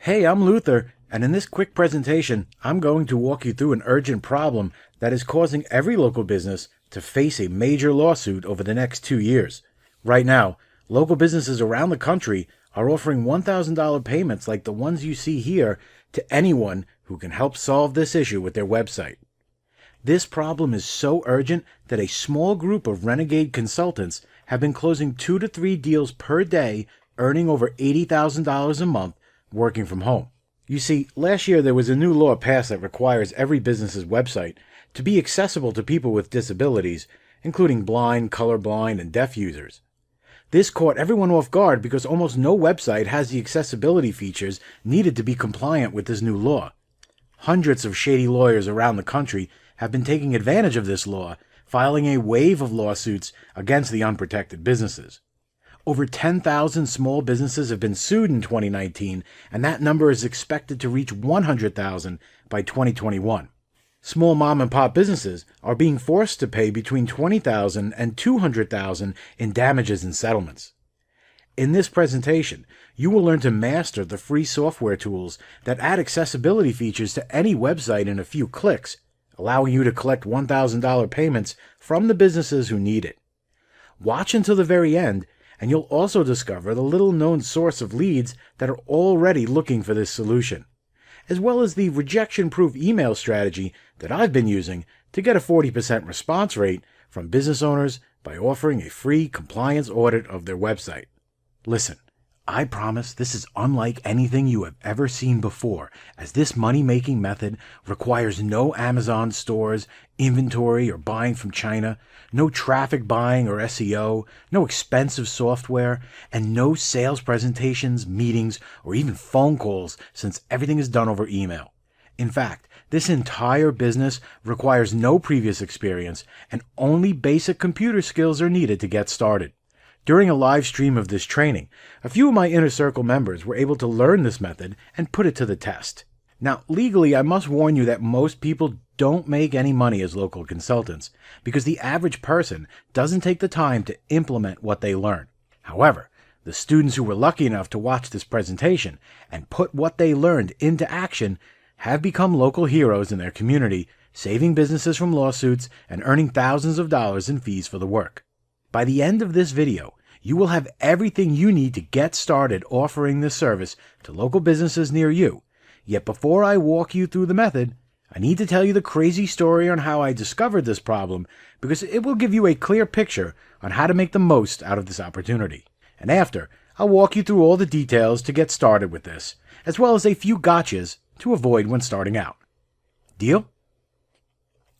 Hey, I'm Luther, and in this quick presentation, I'm going to walk you through an urgent problem that is causing every local business to face a major lawsuit over the next 2 years. Right now, local businesses around the country are offering $1,000 payments like the ones you see here to anyone who can help solve this issue with their website. This problem is so urgent that a small group of renegade consultants have been closing 2 to 3 deals per day, earning over $80,000 a month working from home. You see, last year there was a new law passed that requires every business's website to be accessible to people with disabilities, including blind, colorblind, and deaf users. This caught everyone off guard because almost no website has the accessibility features needed to be compliant with this new law. Hundreds of shady lawyers around the country have been taking advantage of this law, filing a wave of lawsuits against the unprotected businesses. Over 10,000 small businesses have been sued in 2019, and that number is expected to reach 100,000 by 2021. Small mom-and-pop businesses are being forced to pay between $20,000 and $200,000 in damages and settlements. In this presentation, you will learn to master the free software tools that add accessibility features to any website in a few clicks, allowing you to collect $1,000 payments from the businesses who need it. Watch until the very end, and you'll also discover the little-known source of leads that are already looking for this solution, as well as the rejection-proof email strategy that I've been using to get a 40% response rate from business owners by offering a free compliance audit of their website. Listen, I promise this is unlike anything you have ever seen before, as this money-making method requires no Amazon stores, inventory, or buying from China, no traffic buying or SEO, no expensive software, and no sales presentations, meetings, or even phone calls, since everything is done over email. In fact, this entire business requires no previous experience, and only basic computer skills are needed to get started. During a live stream of this training, a few of my Inner Circle members were able to learn this method and put it to the test. Now, legally, I must warn you that most people don't make any money as local consultants because the average person doesn't take the time to implement what they learn. However, the students who were lucky enough to watch this presentation and put what they learned into action have become local heroes in their community, saving businesses from lawsuits and earning thousands of dollars in fees for the work. By the end of this video, you will have everything you need to get started offering this service to local businesses near you. Yet before I walk you through the method, I need to tell you the crazy story on how I discovered this problem because it will give you a clear picture on how to make the most out of this opportunity. And after, I'll walk you through all the details to get started with this, as well as a few gotchas to avoid when starting out. Deal?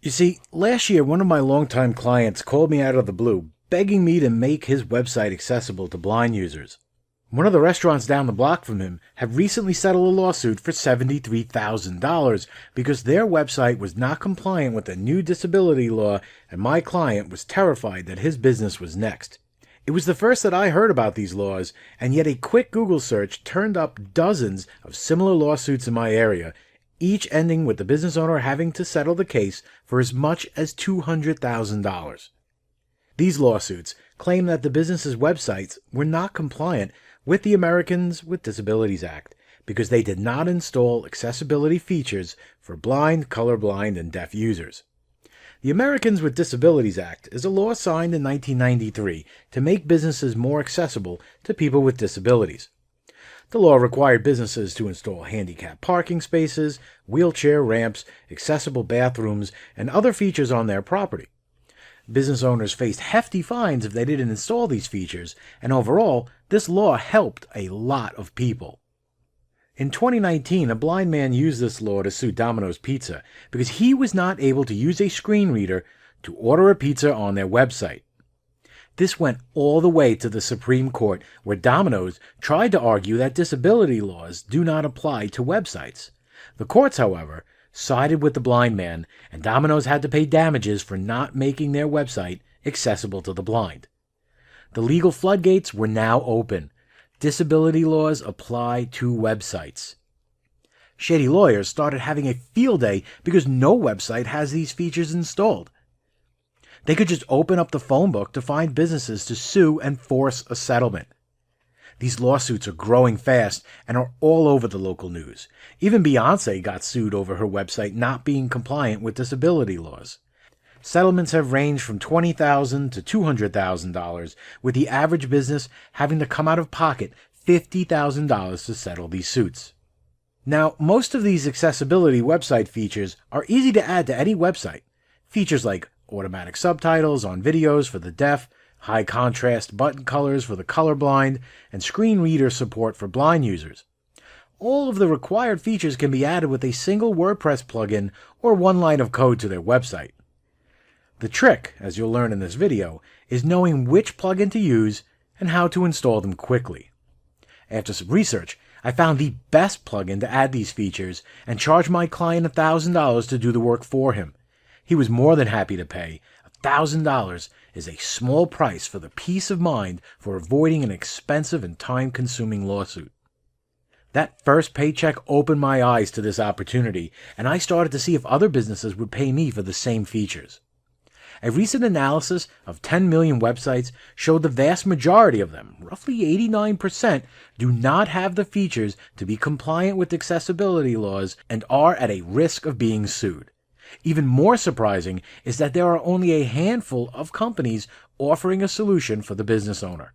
You see, last year one of my longtime clients called me out of the blue, begging me to make his website accessible to blind users. One of the restaurants down the block from him had recently settled a lawsuit for $73,000 because their website was not compliant with the new disability law, and my client was terrified that his business was next. It was the first that I heard about these laws, and yet a quick Google search turned up dozens of similar lawsuits in my area, each ending with the business owner having to settle the case for as much as $200,000. These lawsuits claim that the business's websites were not compliant with the Americans with Disabilities Act because they did not install accessibility features for blind, colorblind, and deaf users. The Americans with Disabilities Act is a law signed in 1993 to make businesses more accessible to people with disabilities. The law required businesses to install handicap parking spaces, wheelchair ramps, accessible bathrooms, and other features on their property. Business owners faced hefty fines if they didn't install these features, and overall, this law helped a lot of people. In 2019, a blind man used this law to sue Domino's Pizza because he was not able to use a screen reader to order a pizza on their website. This went all the way to the Supreme Court, where Domino's tried to argue that disability laws do not apply to websites. The courts, however, sided with the blind man, and Domino's had to pay damages for not making their website accessible to the blind. The legal floodgates were now open. Disability laws apply to websites. Shady lawyers started having a field day because no website has these features installed. They could just open up the phone book to find businesses to sue and force a settlement. These lawsuits are growing fast and are all over the local news. Even Beyoncé got sued over her website not being compliant with disability laws. Settlements have ranged from $20,000 to $200,000, with the average business having to come out of pocket $50,000 to settle these suits. Now, most of these accessibility website features are easy to add to any website. Features like automatic subtitles on videos for the deaf, high contrast button colors for the colorblind, and screen reader support for blind users. All of the required features can be added with a single WordPress plugin or one line of code to their website. The trick, as you'll learn in this video, is knowing which plugin to use and how to install them quickly. After some research, I found the best plugin to add these features and charged my client $1,000 to do the work for him. He was more than happy to pay. $1,000 is a small price for the peace of mind for avoiding an expensive and time-consuming lawsuit. That first paycheck opened my eyes to this opportunity, and I started to see if other businesses would pay me for the same features. A recent analysis of 10 million websites showed the vast majority of them, roughly 89%, do not have the features to be compliant with accessibility laws and are at a risk of being sued. Even more surprising is that there are only a handful of companies offering a solution for the business owner.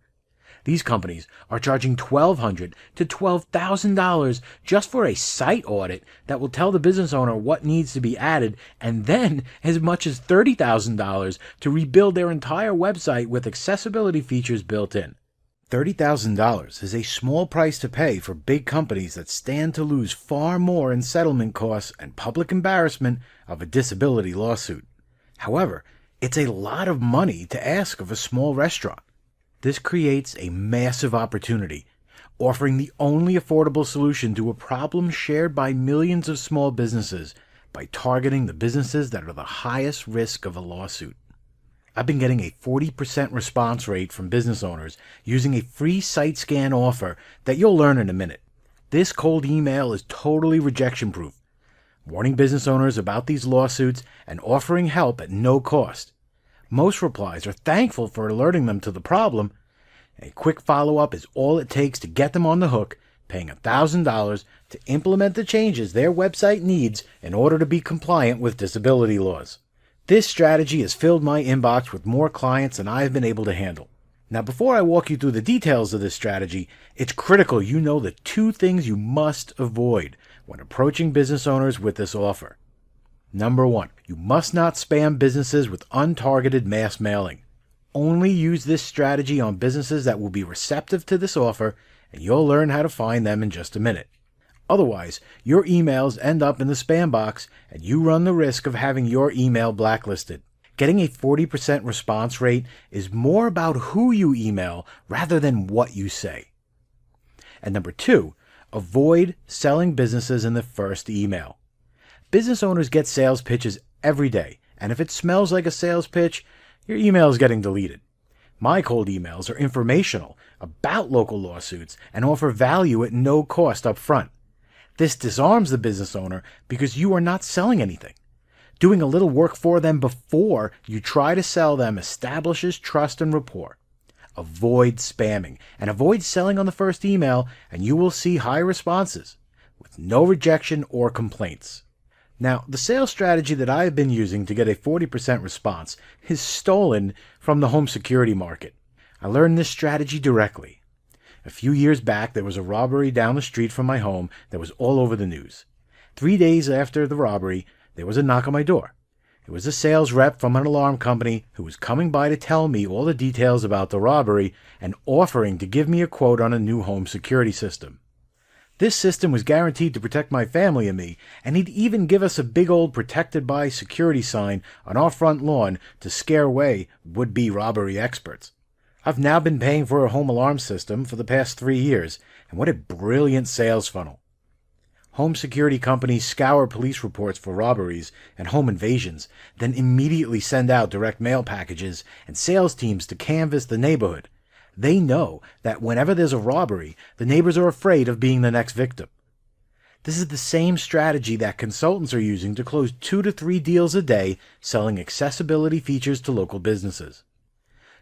These companies are charging $1,200 to $12,000 just for a site audit that will tell the business owner what needs to be added, and then as much as $30,000 to rebuild their entire website with accessibility features built in. $30,000 is a small price to pay for big companies that stand to lose far more in settlement costs and public embarrassment of a disability lawsuit. However, it's a lot of money to ask of a small restaurant. This creates a massive opportunity, offering the only affordable solution to a problem shared by millions of small businesses by targeting the businesses that are the highest risk of a lawsuit. I've been getting a 40% response rate from business owners using a free site scan offer that you'll learn in a minute. This cold email is totally rejection-proof, warning business owners about these lawsuits and offering help at no cost. Most replies are thankful for alerting them to the problem. A quick follow-up is all it takes to get them on the hook, paying $1,000 to implement the changes their website needs in order to be compliant with disability laws. This strategy has filled my inbox with more clients than I have been able to handle. Now, before I walk you through the details of this strategy, it's critical you know the two things you must avoid when approaching business owners with this offer. Number 1, you must not spam businesses with untargeted mass mailing. Only use this strategy on businesses that will be receptive to this offer, and you'll learn how to find them in just a minute. Otherwise, your emails end up in the spam box, and you run the risk of having your email blacklisted. Getting a 40% response rate is more about who you email rather than what you say. And number 2, avoid selling businesses in the first email. Business owners get sales pitches every day, and if it smells like a sales pitch, your email is getting deleted. My cold emails are informational about local lawsuits and offer value at no cost up front. This disarms the business owner because you are not selling anything. Doing a little work for them before you try to sell them establishes trust and rapport. Avoid spamming and avoid selling on the first email, and you will see high responses with no rejection or complaints. Now, the sales strategy that I have been using to get a 40% response is stolen from the home security market. I learned this strategy directly. A few years back, there was a robbery down the street from my home that was all over the news. 3 days after the robbery, there was a knock on my door. It was a sales rep from an alarm company who was coming by to tell me all the details about the robbery and offering to give me a quote on a new home security system. This system was guaranteed to protect my family and me, and he'd even give us a big old protected by security sign on our front lawn to scare away would-be robbery experts. I've now been paying for a home alarm system for the past 3 years, and what a brilliant sales funnel. Home security companies scour police reports for robberies and home invasions, then immediately send out direct mail packages and sales teams to canvass the neighborhood. They know that whenever there's a robbery, the neighbors are afraid of being the next victim. This is the same strategy that consultants are using to close 2 to 3 deals a day selling accessibility features to local businesses.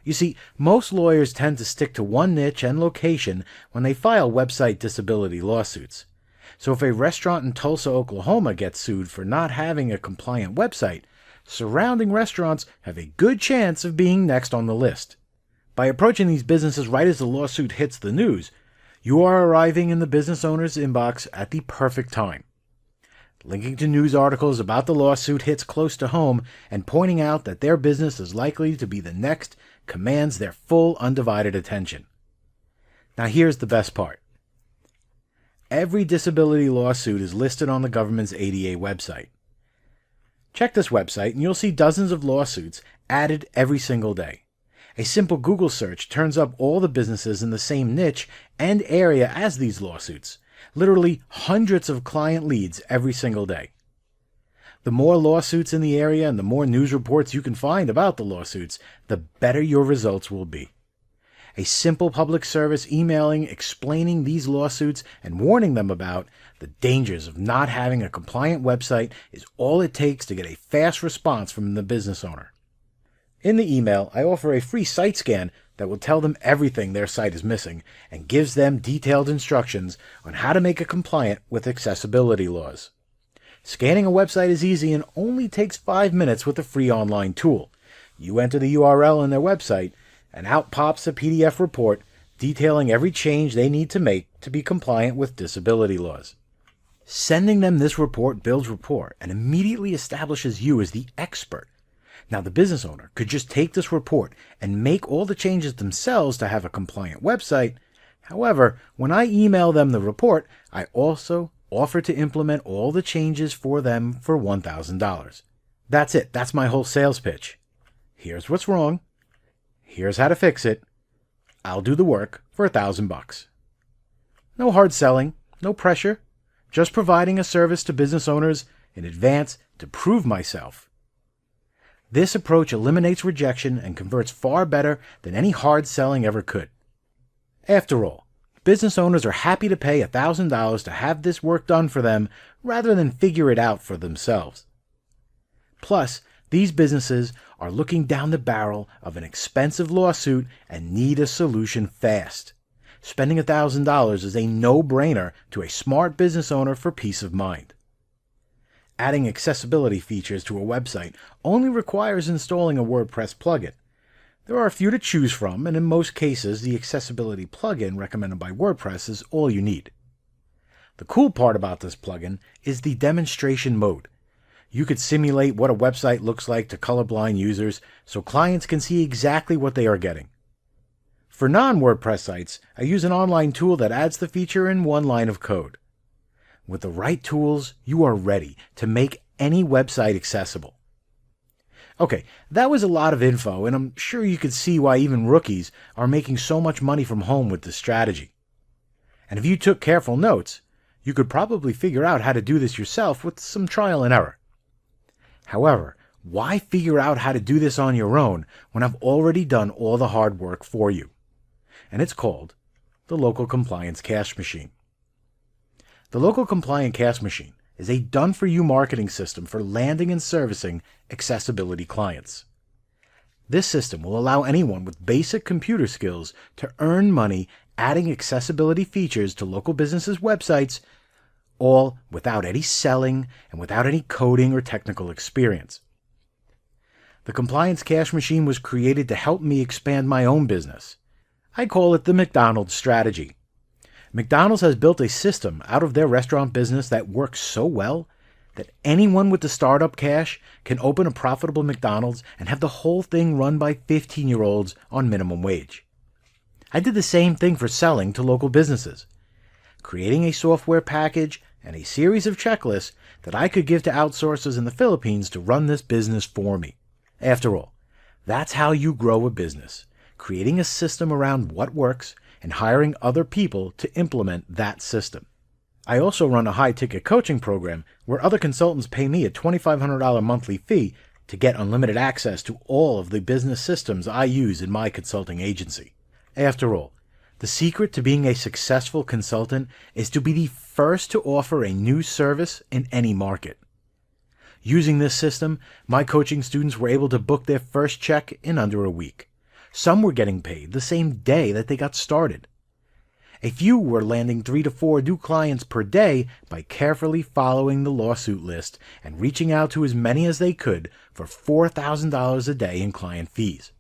You see, most lawyers tend to stick to one niche and location when they file website disability lawsuits. So if a restaurant in Tulsa, Oklahoma gets sued for not having a compliant website, surrounding restaurants have a good chance of being next on the list. By approaching these businesses right as the lawsuit hits the news, you are arriving in the business owner's inbox at the perfect time. Linking to news articles about the lawsuit hits close to home, and pointing out that their business is likely to be the next commands their full undivided attention. Now here's the best part. Every disability lawsuit is listed on the government's ADA website. Check this website and you'll see dozens of lawsuits added every single day. A simple Google search turns up all the businesses in the same niche and area as these lawsuits. Literally hundreds of client leads every single day. The more lawsuits in the area and the more news reports you can find about the lawsuits, the better your results will be. A simple public service emailing explaining these lawsuits and warning them about the dangers of not having a compliant website is all it takes to get a fast response from the business owner. In the email, I offer a free site scan that will tell them everything their site is missing and gives them detailed instructions on how to make it compliant with accessibility laws. Scanning a website is easy and only takes 5 minutes with a free online tool. You enter the URL in their website, and out pops a PDF report detailing every change they need to make to be compliant with disability laws. Sending them this report builds rapport and immediately establishes you as the expert. Now, the business owner could just take this report and make all the changes themselves to have a compliant website. However, when I email them the report, I also offer to implement all the changes for them for $1,000. That's it. That's my whole sales pitch. Here's what's wrong. Here's how to fix it. I'll do the work for $1,000. No hard selling, no pressure, just providing a service to business owners in advance to prove myself. This approach eliminates rejection and converts far better than any hard selling ever could. After all, business owners are happy to pay $1,000 to have this work done for them rather than figure it out for themselves. Plus, these businesses are looking down the barrel of an expensive lawsuit and need a solution fast. Spending $1,000 is a no-brainer to a smart business owner for peace of mind. Adding accessibility features to a website only requires installing a WordPress plugin. There are a few to choose from, and in most cases, the accessibility plugin recommended by WordPress is all you need. The cool part about this plugin is the demonstration mode. You could simulate what a website looks like to colorblind users so clients can see exactly what they are getting. For non-WordPress sites, I use an online tool that adds the feature in one line of code. With the right tools, you are ready to make any website accessible. Okay, that was a lot of info, and I'm sure you could see why even rookies are making so much money from home with this strategy. And if you took careful notes, you could probably figure out how to do this yourself with some trial and error. However, why figure out how to do this on your own when I've already done all the hard work for you? And it's called the Local Compliance Cash Machine. The Local Compliant Cash Machine is a done-for-you marketing system for landing and servicing accessibility clients. This system will allow anyone with basic computer skills to earn money adding accessibility features to local businesses' websites, all without any selling and without any coding or technical experience. The Compliance Cash Machine was created to help me expand my own business. I call it the McDonald's strategy. McDonald's has built a system out of their restaurant business that works so well that anyone with the startup cash can open a profitable McDonald's and have the whole thing run by 15-year-olds on minimum wage. I did the same thing for selling to local businesses, creating a software package and a series of checklists that I could give to outsourcers in the Philippines to run this business for me. After all, that's how you grow a business, creating a system around what works and hiring other people to implement that system. I also run a high-ticket coaching program where other consultants pay me a $2,500 monthly fee to get unlimited access to all of the business systems I use in my consulting agency. After all, the secret to being a successful consultant is to be the first to offer a new service in any market. Using this system, my coaching students were able to book their first check in under a week. Some were getting paid the same day that they got started. A few were landing 3 to 4 new clients per day by carefully following the lawsuit list and reaching out to as many as they could for $4,000 a day in client fees.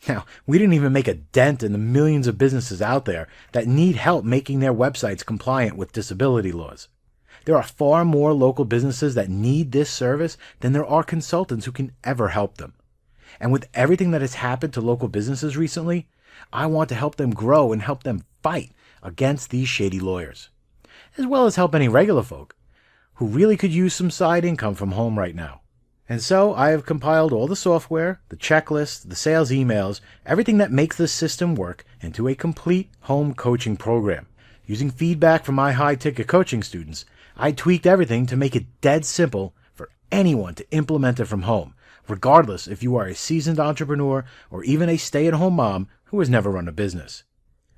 Now, we didn't even make a dent in the millions of businesses out there that need help making their websites compliant with disability laws. There are far more local businesses that need this service than there are consultants who can ever help them. And with everything that has happened to local businesses recently, I want to help them grow and help them fight against these shady lawyers, as well as help any regular folk who really could use some side income from home right now. And so I have compiled all the software, the checklists, the sales emails, everything that makes this system work into a complete home coaching program. Using feedback from my high-ticket coaching students, I tweaked everything to make it dead simple for anyone to implement it from home, regardless if you are a seasoned entrepreneur or even a stay-at-home mom who has never run a business.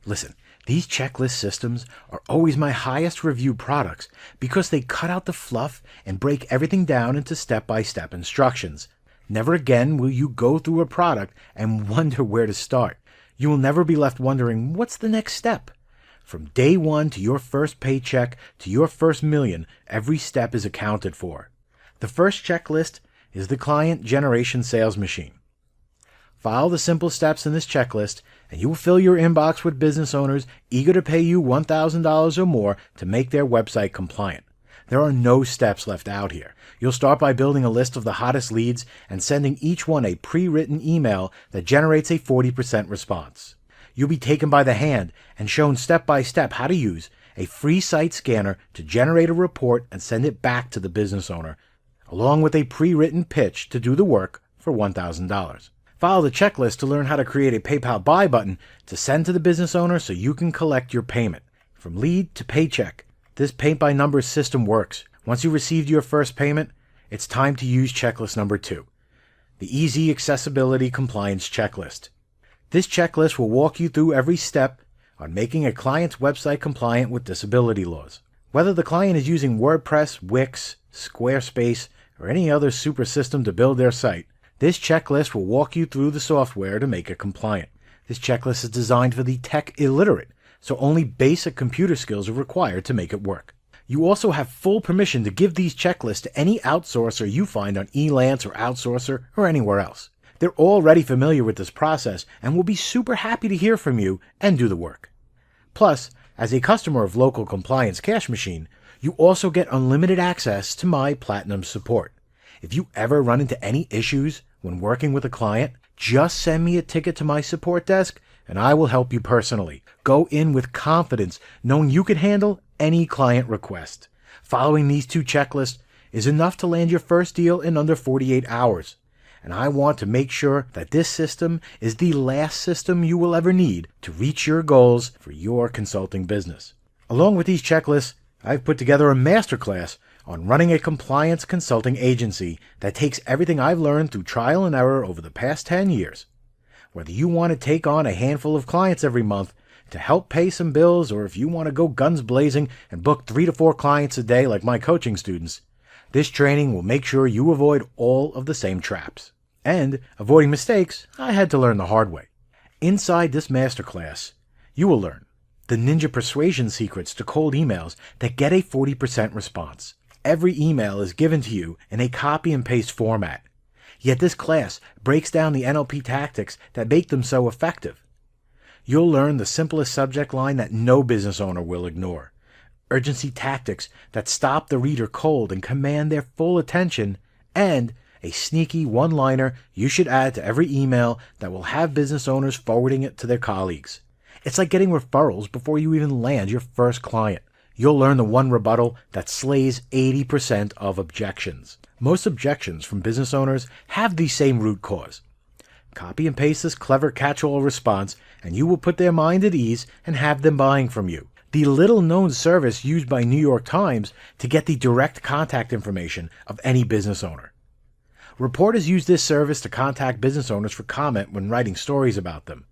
Listen, these checklist systems are always my highest reviewed products because they cut out the fluff and break everything down into step-by-step instructions. Never again will you go through a product and wonder where to start. You will never be left wondering, what's the next step? From day one to your first paycheck to your first million, every step is accounted for. The first checklist is the client generation sales machine. Follow the simple steps in this checklist, and you will fill your inbox with business owners eager to pay you $1,000 or more to make their website compliant. There are no steps left out here. You'll start by building a list of the hottest leads and sending each one a pre-written email that generates a 40% response. You'll be taken by the hand and shown step by step how to use a free site scanner to generate a report and send it back to the business owner, along with a pre-written pitch to do the work for $1,000. Follow the checklist to learn how to create a PayPal buy button to send to the business owner so you can collect your payment. From lead to paycheck, this paint-by-numbers system works. Once you received your first payment, it's time to use checklist number 2, the Easy Accessibility Compliance Checklist. This checklist will walk you through every step on making a client's website compliant with disability laws. Whether the client is using WordPress, Wix, Squarespace, or any other super system to build their site, this checklist will walk you through the software to make it compliant. This checklist is designed for the tech illiterate, so only basic computer skills are required to make it work. You also have full permission to give these checklists to any outsourcer you find on Elance or Outsourcer or anywhere else. They're already familiar with this process and will be super happy to hear from you and do the work. Plus, as a customer of Local Compliance Cash Machine, you also get unlimited access to my Platinum support. If you ever run into any issues when working with a client, just send me a ticket to my support desk and I will help you personally. Go in with confidence, knowing you can handle any client request. Following these 2 checklists is enough to land your first deal in under 48 hours. And I want to make sure that this system is the last system you will ever need to reach your goals for your consulting business. Along with these checklists, I've put together a masterclass on running a compliance consulting agency that takes everything I've learned through trial and error over the past 10 years. Whether you want to take on a handful of clients every month to help pay some bills, or if you want to go guns blazing and book 3 to 4 clients a day like my coaching students, this training will make sure you avoid all of the same traps. And avoiding mistakes, I had to learn the hard way. Inside this masterclass, you will learn the ninja persuasion secrets to cold emails that get a 40% response. Every email is given to you in a copy and paste format. Yet this class breaks down the NLP tactics that make them so effective. You'll learn the simplest subject line that no business owner will ignore, urgency tactics that stop the reader cold and command their full attention, and a sneaky one-liner you should add to every email that will have business owners forwarding it to their colleagues. It's like getting referrals before you even land your first client. You'll learn the one rebuttal that slays 80% of objections. Most objections from business owners have the same root cause. Copy and paste this clever catch-all response, and you will put their mind at ease and have them buying from you. The little-known service used by New York Times to get the direct contact information of any business owner. Reporters use this service to contact business owners for comment when writing stories about them.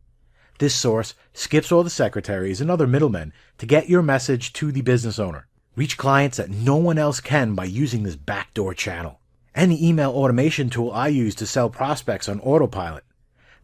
This source skips all the secretaries and other middlemen to get your message to the business owner. Reach clients that no one else can by using this backdoor channel. And the email automation tool I use to sell prospects on autopilot.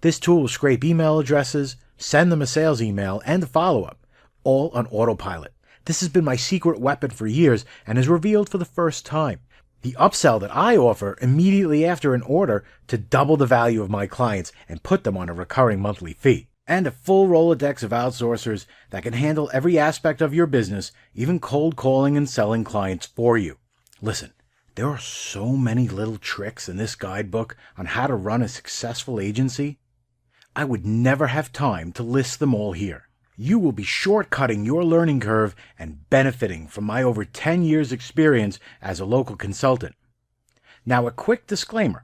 This tool will scrape email addresses, send them a sales email, and a follow-up, all on autopilot. This has been my secret weapon for years and is revealed for the first time. The upsell that I offer immediately after an order to double the value of my clients and put them on a recurring monthly fee. And a full Rolodex of outsourcers that can handle every aspect of your business, even cold calling and selling clients for you. Listen, there are so many little tricks in this guidebook on how to run a successful agency. I would never have time to list them all here. You will be shortcutting your learning curve and benefiting from my over 10 years experience as a local consultant. Now, a quick disclaimer.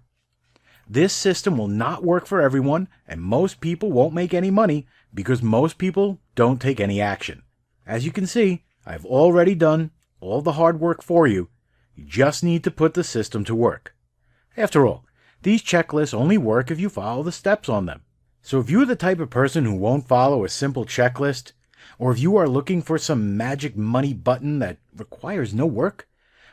This system will not work for everyone, and most people won't make any money because most people don't take any action. As you can see, I've already done all the hard work for you. You just need to put the system to work. After all, these checklists only work if you follow the steps on them. So if you're the type of person who won't follow a simple checklist, or if you are looking for some magic money button that requires no work,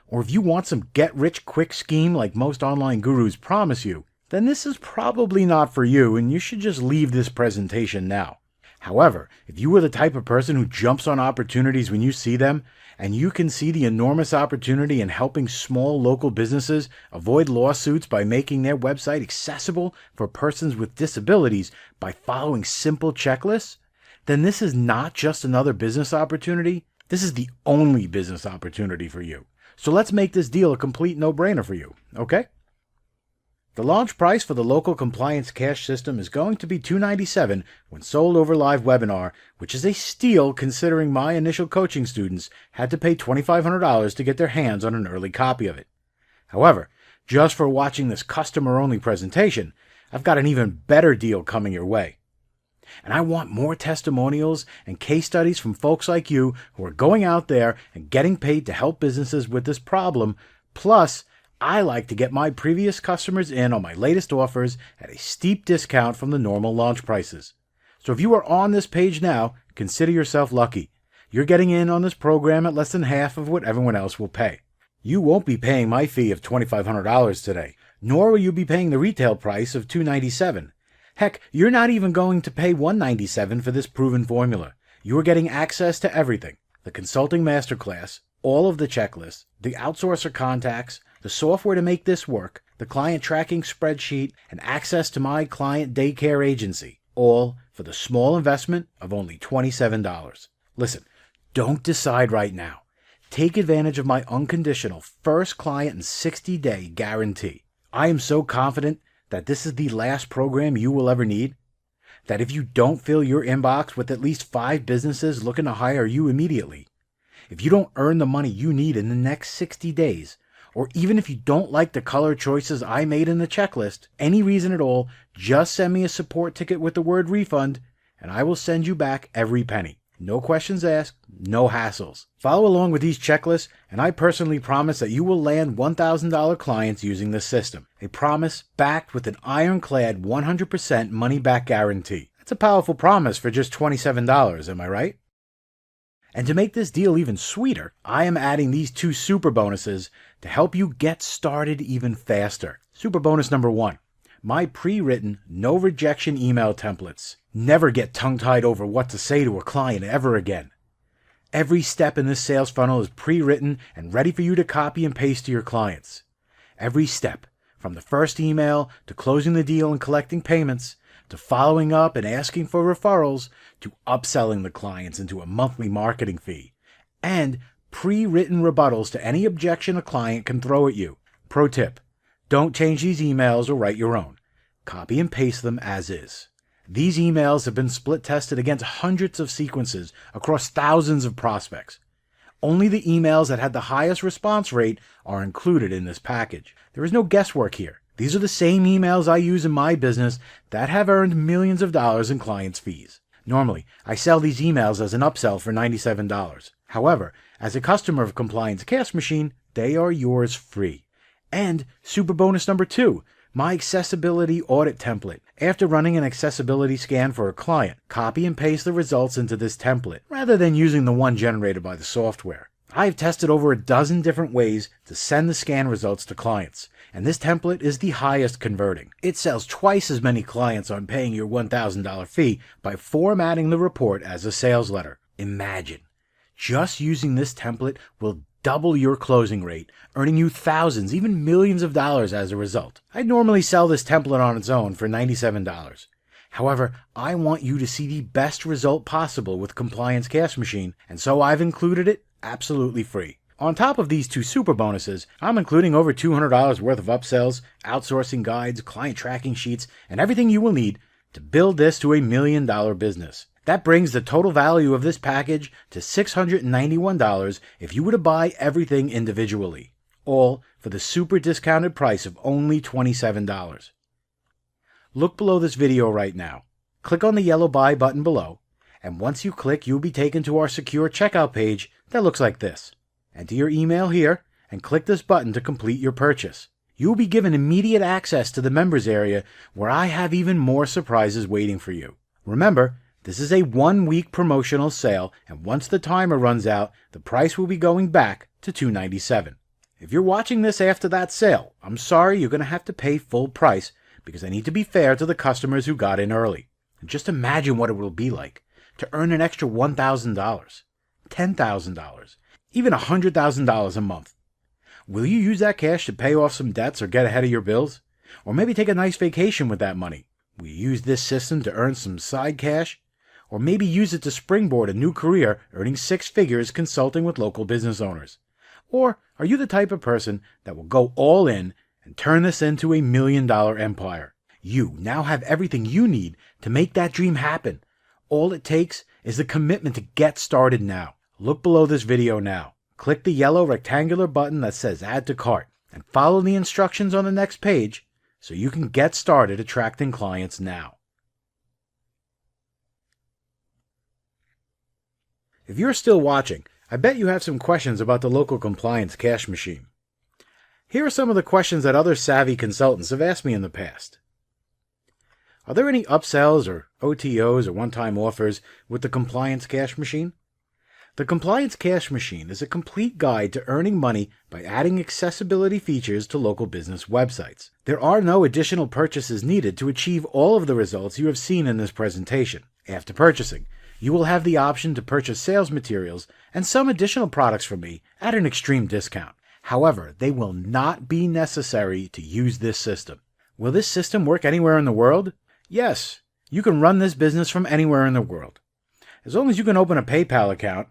or if you want some get-rich-quick scheme like most online gurus promise you, then this is probably not for you and you should just leave this presentation now. However, if you are the type of person who jumps on opportunities when you see them, and you can see the enormous opportunity in helping small local businesses avoid lawsuits by making their website accessible for persons with disabilities by following simple checklists, then this is not just another business opportunity, this is the only business opportunity for you. So let's make this deal a complete no-brainer for you, okay? The launch price for the local compliance cash system is going to be $297 when sold over live webinar, which is a steal considering my initial coaching students had to pay $2,500 to get their hands on an early copy of it. However, just for watching this customer-only presentation, I've got an even better deal coming your way. And I want more testimonials and case studies from folks like you who are going out there and getting paid to help businesses with this problem, plus I like to get my previous customers in on my latest offers at a steep discount from the normal launch prices. So if you are on this page now, consider yourself lucky. You're getting in on this program at less than half of what everyone else will pay. You won't be paying my fee of $2,500 today, nor will you be paying the retail price of $297. Heck, you're not even going to pay $197 for this proven formula. You are getting access to everything: the consulting masterclass, all of the checklists, the outsourcer contacts, the software to make this work, the client tracking spreadsheet, and access to my client daycare agency, all for the small investment of only $27. Listen, don't decide right now. Take advantage of my unconditional first client and 60-day guarantee. I am so confident that this is the last program you will ever need, that if you don't fill your inbox with at least 5 businesses looking to hire you immediately, if you don't earn the money you need in the next 60 days, or even if you don't like the color choices I made in the checklist, any reason at all, just send me a support ticket with the word refund, and I will send you back every penny. No questions asked, no hassles. Follow along with these checklists, and I personally promise that you will land $1,000 clients using this system. A promise backed with an ironclad 100% money-back guarantee. That's a powerful promise for just $27, am I right? And to make this deal even sweeter, I am adding these 2 super bonuses to help you get started even faster. Super bonus number 1, my pre-written, no rejection email templates. Never get tongue-tied over what to say to a client ever again. Every step in this sales funnel is pre-written and ready for you to copy and paste to your clients. Every step, from the first email to closing the deal and collecting payments, to following up and asking for referrals, to upselling the clients into a monthly marketing fee, and pre-written rebuttals to any objection a client can throw at you. Pro tip, don't change these emails or write your own. Copy and paste them as is. These emails have been split tested against hundreds of sequences across thousands of prospects. Only the emails that had the highest response rate are included in this package. There is no guesswork here. These are the same emails I use in my business that have earned millions of dollars in clients' fees. Normally, I sell these emails as an upsell for $97. However, as a customer of Compliance Cash Machine, they are yours free. And super bonus number 2, my accessibility audit template. After running an accessibility scan for a client, copy and paste the results into this template, rather than using the one generated by the software. I've tested over a dozen different ways to send the scan results to clients, and this template is the highest converting. It sells twice as many clients on paying your $1,000 fee by formatting the report as a sales letter. Imagine, just using this template will double your closing rate, earning you thousands, even millions of dollars as a result. I'd normally sell this template on its own for $97. However, I want you to see the best result possible with Compliance Cash Machine, and so I've included it absolutely free. On top of these two super bonuses, I'm including over $200 worth of upsells, outsourcing guides, client tracking sheets, and everything you will need to build this to $1 million business. That brings the total value of this package to $691 if you were to buy everything individually, all for the super discounted price of only $27. Look below this video right now. Click on the yellow buy button below, and once you click, you'll be taken to our secure checkout page that looks like this. Enter your email here and click this button to complete your purchase. You will be given immediate access to the members area where I have even more surprises waiting for you. Remember, this is a 1-week promotional sale, and once the timer runs out, the price will be going back to $297. If you're watching this after that sale, I'm sorry, you're going to have to pay full price because I need to be fair to the customers who got in early. And just imagine what it will be like to earn an extra $1,000, $10,000, even $100,000 a month. Will you use that cash to pay off some debts or get ahead of your bills? Or maybe take a nice vacation with that money? Will you use this system to earn some side cash? Or maybe use it to springboard a new career earning 6 figures consulting with local business owners? Or are you the type of person that will go all in and turn this into $1 million empire? You now have everything you need to make that dream happen. All it takes is the commitment to get started now. Look below this video now. Click the yellow rectangular button that says Add to Cart and follow the instructions on the next page so you can get started attracting clients now. If you're still watching, I bet you have some questions about the local Compliance Cash Machine. Here are some of the questions that other savvy consultants have asked me in the past. Are there any upsells or OTOs or one-time offers with the Compliance Cash Machine? The Compliance Cash Machine is a complete guide to earning money by adding accessibility features to local business websites. There are no additional purchases needed to achieve all of the results you have seen in this presentation. After purchasing, you will have the option to purchase sales materials and some additional products from me at an extreme discount. However, they will not be necessary to use this system. Will this system work anywhere in the world? Yes, you can run this business from anywhere in the world. As long as you can open a PayPal account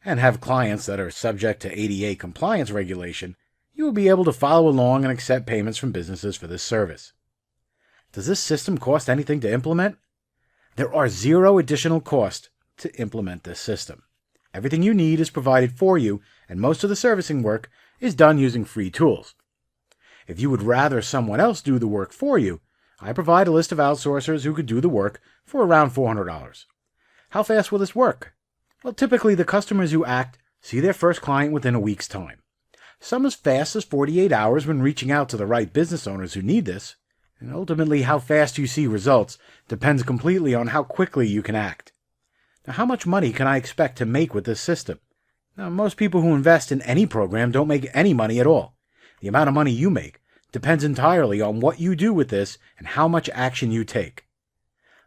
and have clients that are subject to ADA compliance regulation, you will be able to follow along and accept payments from businesses for this service. Does this system cost anything to implement? There are 0 additional cost to implement this system. Everything you need is provided for you, and most of the servicing work is done using free tools. If you would rather someone else do the work for you, I provide a list of outsourcers who could do the work for around $400. How fast will this work? Well, typically the customers who act see their first client within a week's time. Some as fast as 48 hours when reaching out to the right business owners who need this. And ultimately, how fast you see results depends completely on how quickly you can act. Now, how much money can I expect to make with this system? Now, most people who invest in any program don't make any money at all. The amount of money you make depends entirely on what you do with this and how much action you take.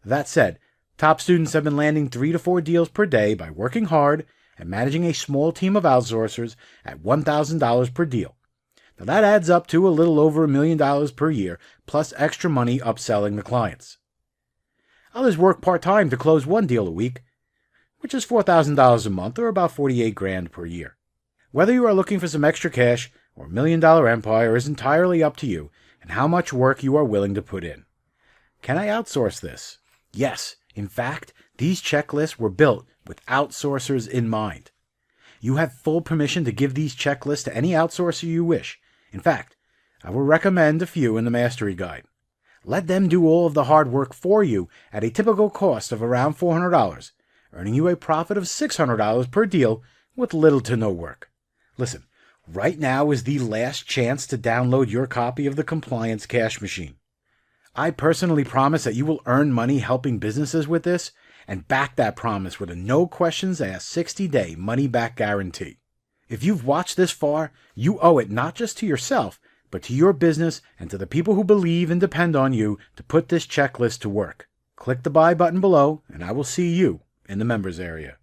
That said, top students have been landing 3 to 4 deals per day by working hard and managing a small team of outsourcers at $1,000 per deal. Now that adds up to a little over $1 million per year, plus extra money upselling the clients. Others work part-time to close 1 deal a week, which is $4,000 a month or about $48,000 per year. Whether you are looking for some extra cash or $1 million empire is entirely up to you and how much work you are willing to put in. Can I outsource this? Yes. In fact, these checklists were built with outsourcers in mind. You have full permission to give these checklists to any outsourcer you wish. In fact, I will recommend a few in the Mastery Guide. Let them do all of the hard work for you at a typical cost of around $400, earning you a profit of $600 per deal with little to no work. Listen, right now is the last chance to download your copy of the Compliance Cash Machine. I personally promise that you will earn money helping businesses with this and back that promise with a no questions asked 60-day money-back guarantee. If you've watched this far, you owe it not just to yourself, but to your business and to the people who believe and depend on you to put this checklist to work. Click the buy button below, and I will see you in the members area.